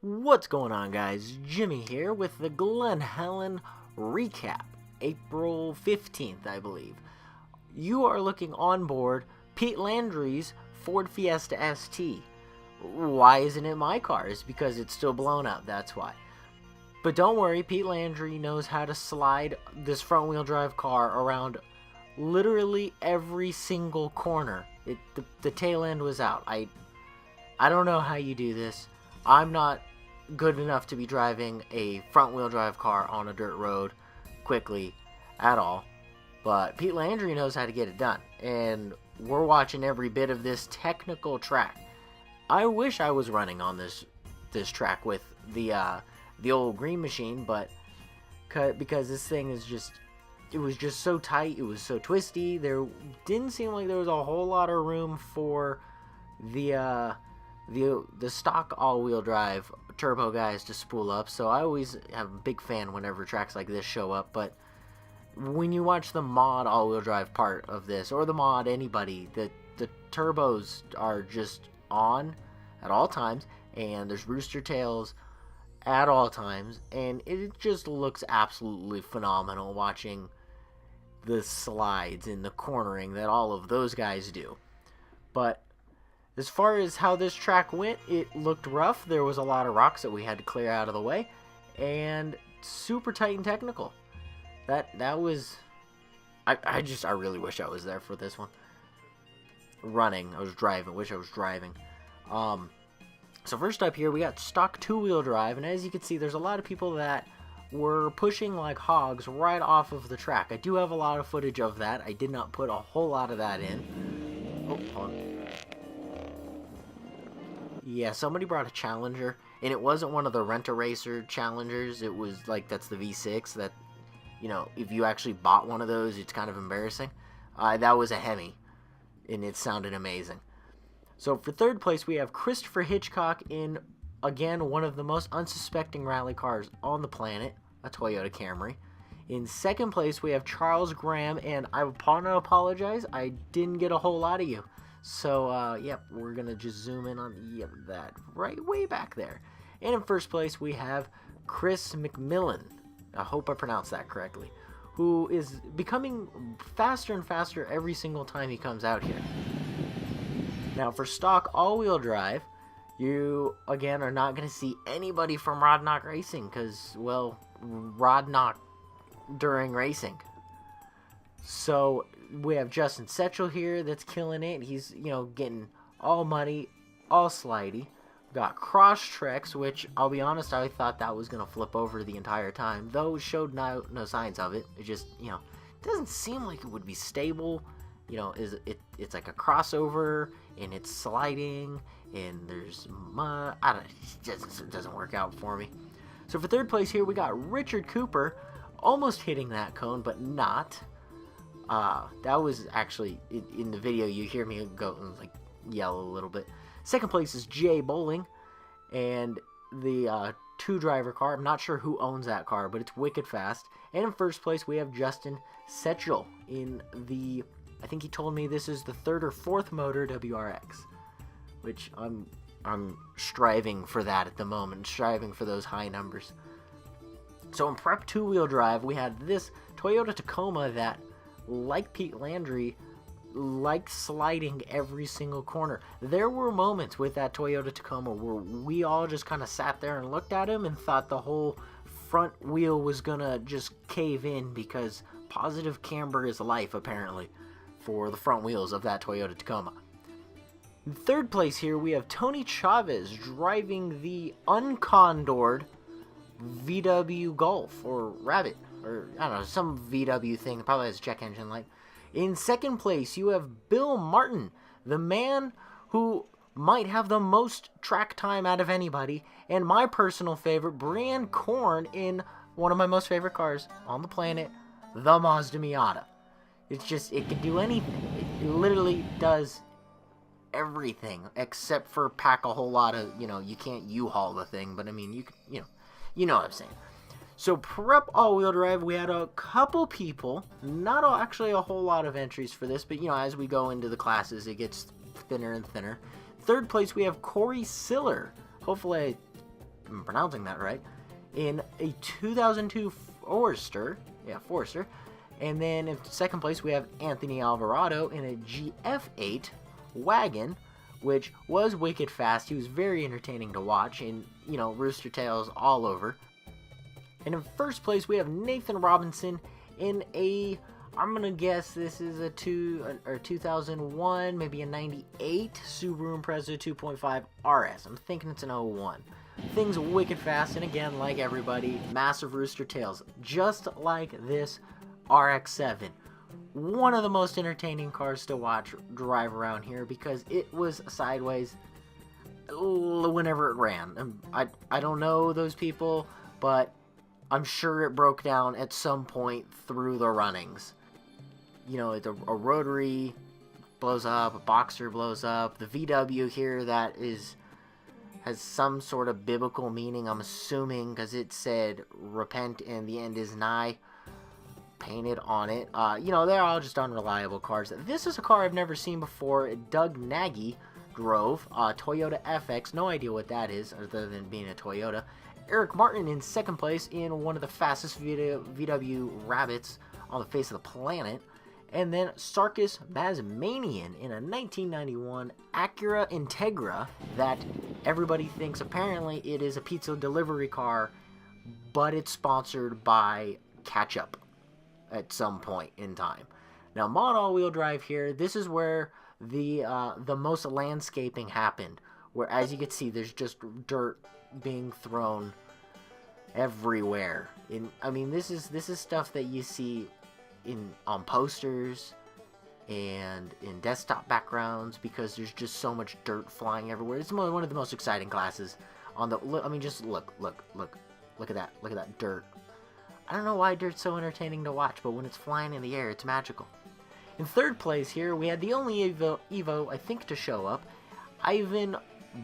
What's going on, guys? Jimmy here with the Glen Helen recap, April 15th, I believe. You are looking on board Pete Landry's Ford Fiesta ST. Why isn't it my car? It's because it's still blown up, that's why. But don't worry, Pete Landry knows how to slide this front-wheel drive car around literally every single corner. The tail end was out. I don't know how you do this. I'm not good enough to be driving a front-wheel drive car on a dirt road quickly at all. But Pete Landry knows how to get it done. And we're watching every bit of this technical track. I wish I was running on this track with the old green machine, but because this thing is just, it was just so tight, it was so twisty. There didn't seem like there was a whole lot of room for the stock all-wheel drive turbo guys to spool up, so I always am a big fan whenever tracks like this show up. But when you watch the mod all-wheel drive part of this, or the mod anybody, the turbos are just on at all times, and there's rooster tails at all times, and it just looks absolutely phenomenal watching the slides and the cornering that all of those guys do. But as far as how this track went, it looked rough. There was a lot of rocks that we had to clear out of the way, and super tight and technical. That was, I really wish I was there for this one. Wish I was driving. So first up here, we got stock two-wheel drive, and as you can see, there's a lot of people that were pushing like hogs right off of the track. I do have a lot of footage of that. I did not put a whole lot of that in. Oh, hold on. Yeah, somebody brought a Challenger, and it wasn't one of the Rent-A-Racer Challengers. It was like, that's the V6 that, you know, if you actually bought one of those, it's kind of embarrassing. That was a Hemi, and it sounded amazing. So for third place, we have Christopher Hitchcock in, again, one of the most unsuspecting rally cars on the planet, a Toyota Camry. In second place, we have Charles Graham, and I want to apologize, I didn't get a whole lot of you. So, yep, we're going to just zoom in on that right way back there. And in first place, we have Chris McMillan. I hope I pronounced that correctly. Who is becoming faster and faster every single time he comes out here. Now, for stock all-wheel drive, you, again, are not going to see anybody from Rodnoc Racing. Because, well, Rodnoc during racing. So we have Justin SETCHELL here that's killing it. He's, you know, getting all muddy, all slidey. We've got Crosstrex, which I'll be honest, I thought that was going to flip over the entire time, though it showed no signs of it. It just, you know, doesn't seem like it would be stable. You know, it's like a crossover, and it's sliding, and there's mud. It doesn't work out for me. So for third place here, we got Richard Cooper, almost hitting that cone, but not. That was actually, in the video, you hear me go, like, yell a little bit. Second place is Jay Bowling, and the two-driver car. I'm not sure who owns that car, but it's wicked fast. And in first place, we have Justin SETCHELL in the, I think he told me this is the third or fourth motor WRX, which I'm striving for that at the moment, striving for those high numbers. So in prep two-wheel drive, we had this Toyota Tacoma that, like Pete Landry, like sliding every single corner. There were moments with that Toyota Tacoma where we all just kind of sat there and looked at him and thought the whole front wheel was gonna just cave in, because positive camber is life, apparently, for the front wheels of that Toyota Tacoma. In third place here, we have Tony CHAVEZ driving the uncondored VW Golf, or Rabbit, or I don't know, some VW thing. It probably has a check engine light. In second place, you have Bill Martin, the man who might have the most track time out of anybody, and my personal favorite, Brian Korn, in one of my most favorite cars on the planet, the Mazda Miata. It's just, it can do anything. It literally does everything, except for pack a whole lot of, you know, you can't U-Haul the thing, but I mean, you know what I'm saying. So prep all-wheel drive, we had a couple people, not actually a whole lot of entries for this, but, you know, as we go into the classes, it gets thinner and thinner. Third place, we have Corey Siller. Hopefully I I'm pronouncing that right, in a 2002 Forester. Yeah, Forester. And then in second place, we have Anthony Alvarado in a GF8 wagon, which was wicked fast. He was very entertaining to watch, and, you know, rooster tails all over. And in first place, we have Nathan Robinson in a, I'm going to guess this is a 2001, maybe a 98 Subaru Impreza 2.5 RS. I'm thinking it's an 01. Things wicked fast, and again, like everybody, massive rooster tails, just like this RX-7. One of the most entertaining cars to watch drive around here because it was sideways whenever it ran. I don't know those people, but I'm sure it broke down at some point through the runnings. You know, a rotary blows up, a boxer blows up, the VW here that has some sort of biblical meaning, I'm assuming, because it said repent and the end is nigh painted on it. You know, they're all just unreliable cars. This is a car I've never seen before. Doug Nagy drove Toyota FX. No idea what that is other than being a Toyota. Eric Martin in second place in one of the fastest VW Rabbits on the face of the planet. And then SARKIS MAZMANIAN in a 1991 Acura Integra that everybody thinks apparently it is a pizza delivery car, but it's sponsored by Ketchup at some point in time. Now, mod all-wheel drive here, this is where the most landscaping happened, where as you can see, there's just dirt being thrown everywhere. I mean, this is stuff that you see on posters and in desktop backgrounds because there's just so much dirt flying everywhere. It's one of the most exciting classes on the. I mean, just look at that. Look at that dirt. I don't know why dirt's so entertaining to watch, but when it's flying in the air, it's magical. In third place here, we had the only Evo I think to show up, Ivan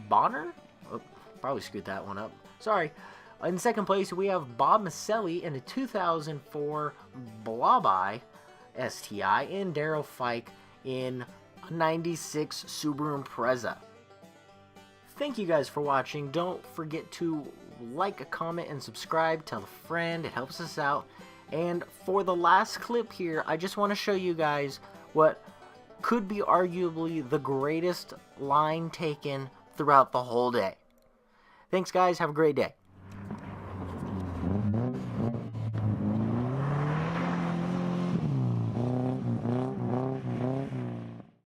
Bonner. Oh, probably screwed that one up. Sorry. In second place, we have Bob Maselli in a 2004 Blobeye STI, and Daryl Fike in a 96 Subaru Impreza. Thank you guys for watching. Don't forget to like, comment, and subscribe. Tell a friend. It helps us out. And for the last clip here, I just want to show you guys what could be arguably the greatest line taken throughout the whole day. Thanks, guys. Have a great day.